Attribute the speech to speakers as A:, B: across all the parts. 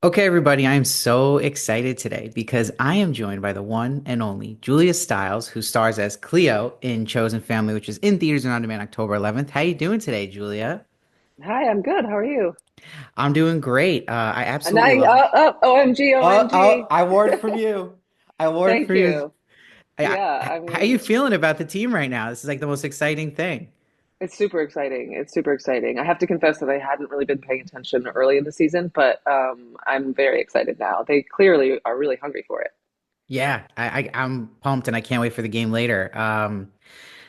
A: Okay, everybody, I am so excited today because I am joined by the one and only Julia Stiles, who stars as Cleo in Chosen Family, which is in theaters and on demand October 11th. How you doing today, Julia?
B: Hi, I'm good. How are you?
A: I'm doing great. I
B: And
A: absolutely
B: I,
A: love.
B: OMG, OMG.
A: I ward from you. I ward
B: Thank
A: for you.
B: you. Yeah, I
A: How are you
B: mean,
A: feeling about the team right now? This is like the most exciting thing.
B: it's super exciting. It's super exciting. I have to confess that I hadn't really been paying attention early in the season, but I'm very excited now. They clearly are really hungry for it.
A: Yeah, I'm pumped and I can't wait for the game later.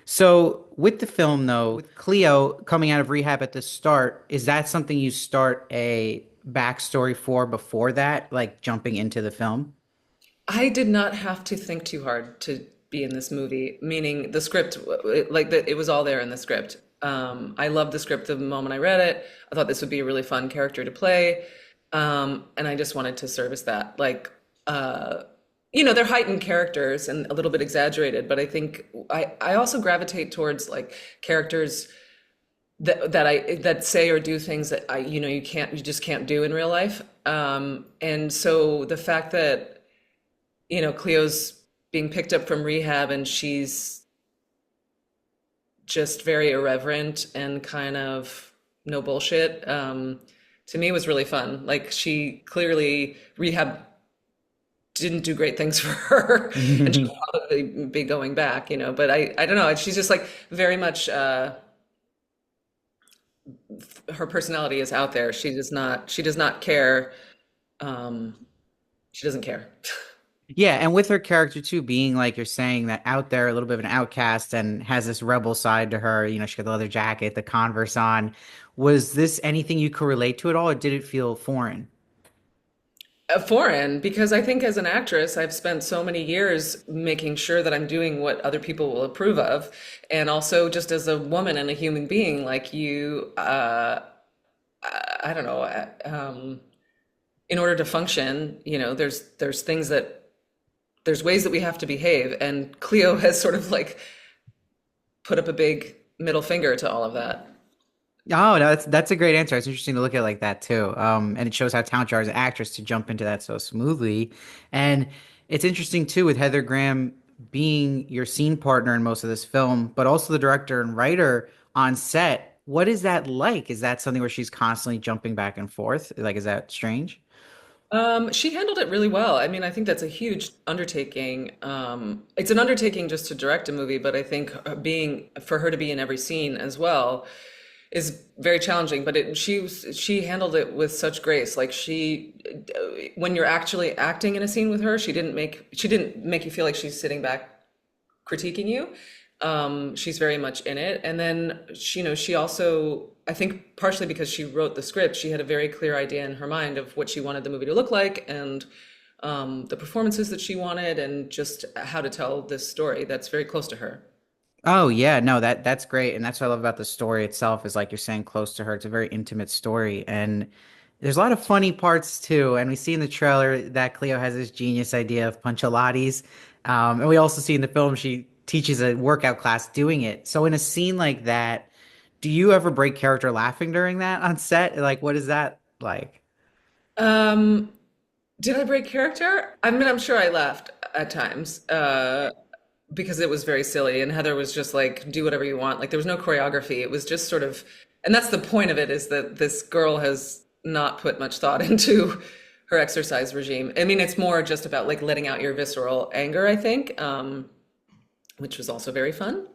A: So with the film though, with Cleo coming out of rehab at the start, is that something you start a backstory for before that, like jumping into the film?
C: I did not have to think too hard to be in this movie, meaning the script, like that, it was all there in the script. I loved the script the moment I read it. I thought this would be a really fun character to play, and I just wanted to service that. Uh, they're heightened characters and a little bit exaggerated, but I think I also gravitate towards like characters that say or do things that you just can't do in real life. And so the fact that Cleo's being picked up from rehab and she's just very irreverent and kind of no bullshit. To me was really fun. Like she clearly rehab didn't do great things for her and she'll probably be going back, but I don't know. She's just like very much, her personality is out there. She does not care. Um, she doesn't care.
A: Yeah, and with her character too being like you're saying that out there, a little bit of an outcast and has this rebel side to her, she got the leather jacket, the Converse on. Was this anything you could relate to at all, or did it feel foreign?
C: Foreign, because I think as an actress, I've spent so many years making sure that I'm doing what other people will approve of. And also, just as a woman and a human being, like you, I don't know, in order to function, there's things there's ways that we have to behave. And Cleo has sort of like put up a big middle finger to all of that.
A: Oh, no, that's a great answer. It's interesting to look at it like that too. And it shows how talented you are as an actress to jump into that so smoothly. And it's interesting too with Heather Graham being your scene partner in most of this film, but also the director and writer on set. What is that like? Is that something where she's constantly jumping back and forth? Like, is that strange?
C: She handled it really well. I mean, I think that's a huge undertaking. It's an undertaking just to direct a movie, but I think for her to be in every scene as well is very challenging. But she handled it with such grace. Like when you're actually acting in a scene with her, she didn't make you feel like she's sitting back critiquing you. She's very much in it. And then she also, I think partially because she wrote the script, she had a very clear idea in her mind of what she wanted the movie to look like and the performances that she wanted and just how to tell this story that's very close to her.
A: Oh yeah, no, that's great. And that's what I love about the story itself is like you're saying close to her. It's a very intimate story. And there's a lot of funny parts too. And we see in the trailer that Cleo has this genius idea of punchalates. And we also see in the film she teaches a workout class doing it. So in a scene like that, do you ever break character laughing during that on set? Like, what is that like?
C: Um, did I break character? I mean, I'm sure I laughed at times. Because it was very silly and Heather was just like do whatever you want, like there was no choreography, it was just sort of, and that's the point of it, is that this girl has not put much thought into her exercise regime. I mean, it's more just about like letting out your visceral anger, I think, which was also very fun.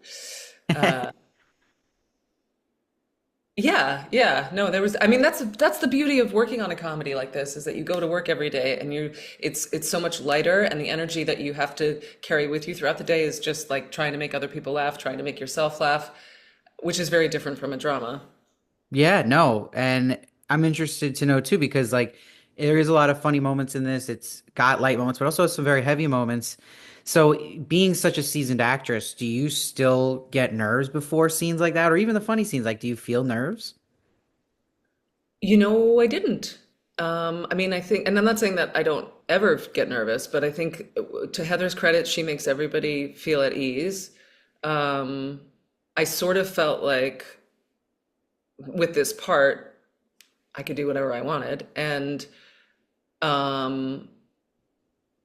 C: Yeah, no, there was, I mean, that's the beauty of working on a comedy like this, is that you go to work every day and it's so much lighter, and the energy that you have to carry with you throughout the day is just like trying to make other people laugh, trying to make yourself laugh, which is very different from a drama.
A: Yeah, no. And I'm interested to know too, because like there is a lot of funny moments in this. It's got light moments, but also some very heavy moments. So being such a seasoned actress, do you still get nerves before scenes like that? Or even the funny scenes? Like, do you feel nerves?
C: I didn't. I mean, I think, and I'm not saying that I don't ever get nervous, but I think to Heather's credit, she makes everybody feel at ease. Um, I sort of felt like with this part, I could do whatever I wanted. And Um,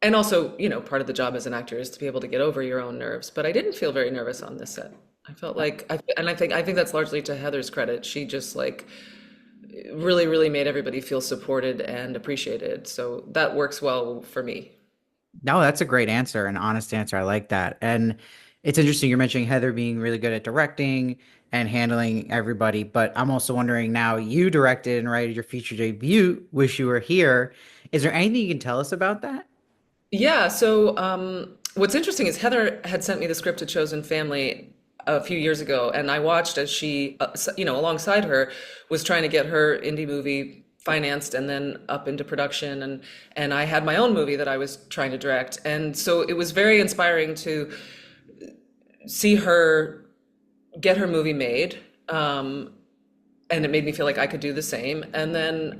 C: and also, part of the job as an actor is to be able to get over your own nerves. But I didn't feel very nervous on this set. I felt like, and I think that's largely to Heather's credit. She just like really, really made everybody feel supported and appreciated. So that works well for me.
A: No, that's a great answer, an honest answer. I like that. And it's interesting you're mentioning Heather being really good at directing and handling everybody, but I'm also wondering now you directed and wrote your feature debut, Wish You Were Here. Is there anything you can tell us about that?
C: Yeah, so what's interesting is Heather had sent me the script to Chosen Family a few years ago, and I watched as she, alongside her, was trying to get her indie movie financed and then up into production, and I had my own movie that I was trying to direct, and so it was very inspiring to see her get her movie made. And it made me feel like I could do the same. And then,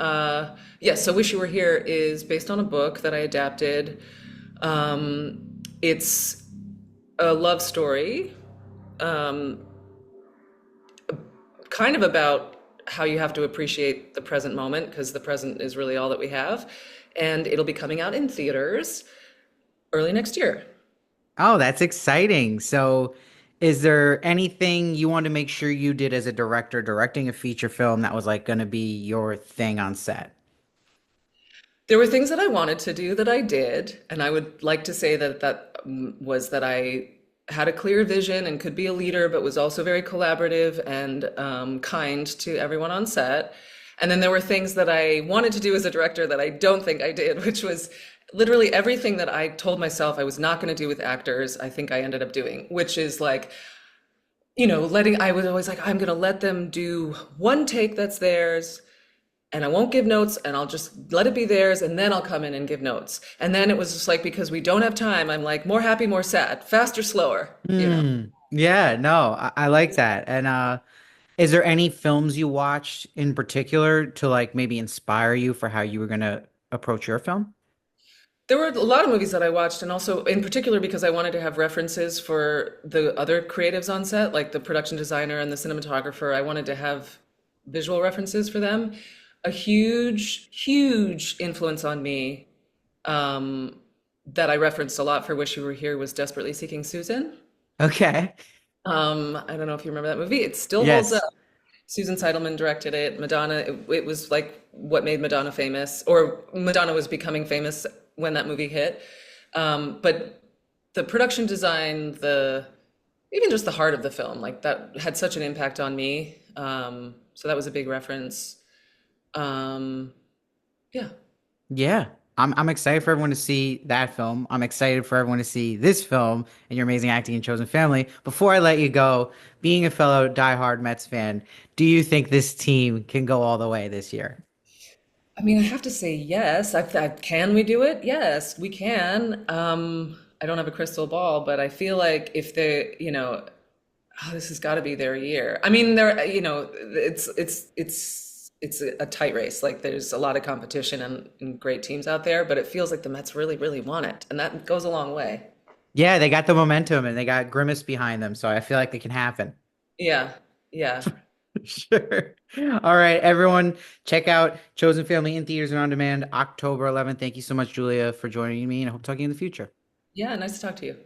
C: yes, so Wish You Were Here is based on a book that I adapted. It's a love story, um, kind of about how you have to appreciate the present moment because the present is really all that we have. And it'll be coming out in theaters early next year.
A: Oh, that's exciting. So, is there anything you want to make sure you did as a director directing a feature film that was like going to be your thing on set?
C: There were things that I wanted to do that I did, and I would like to say that was that I had a clear vision and could be a leader, but was also very collaborative and kind to everyone on set. And then there were things that I wanted to do as a director that I don't think I did, which was literally everything that I told myself I was not going to do with actors, I think I ended up doing, which is like, I was always like, I'm going to let them do one take that's theirs and I won't give notes and I'll just let it be theirs and then I'll come in and give notes. And then it was just like because we don't have time, I'm like more happy, more sad, faster, slower.
A: Hmm. Yeah, no, I like that. And is there any films you watched in particular to like maybe inspire you for how you were gonna approach your film?
C: There were a lot of movies that I watched, and also in particular because I wanted to have references for the other creatives on set, like the production designer and the cinematographer. I wanted to have visual references for them. A huge, huge influence on me um, that I referenced a lot for Wish You Were Here was Desperately Seeking Susan.
A: Okay.
C: I don't know if you remember that movie. It still holds up.
A: Yes.
C: Susan Seidelman directed it. Madonna, it was like what made Madonna famous, or Madonna was becoming famous when that movie hit. But the production design, the even just the heart of the film, like that had such an impact on me. So that was a big reference. Um, yeah.
A: Yeah. I'm excited for everyone to see that film. I'm excited for everyone to see this film and your amazing acting in Chosen Family. Before I let you go, being a fellow diehard Mets fan, do you think this team can go all the way this year?
C: I mean, I have to say yes. Can we do it? Yes, we can. I don't have a crystal ball, but I feel like if oh, this has got to be their year. I mean, it's a tight race. Like there's a lot of competition and great teams out there, but it feels like the Mets really, really want it, and that goes a long way.
A: Yeah, they got the momentum and they got Grimace behind them, so I feel like it can happen.
C: Yeah, yeah,
A: Sure. All right, everyone, check out Chosen Family in theaters and on demand October 11th. Thank you so much, Julia, for joining me, and I hope to talk to you in the future.
C: yeah. Nice to talk to you.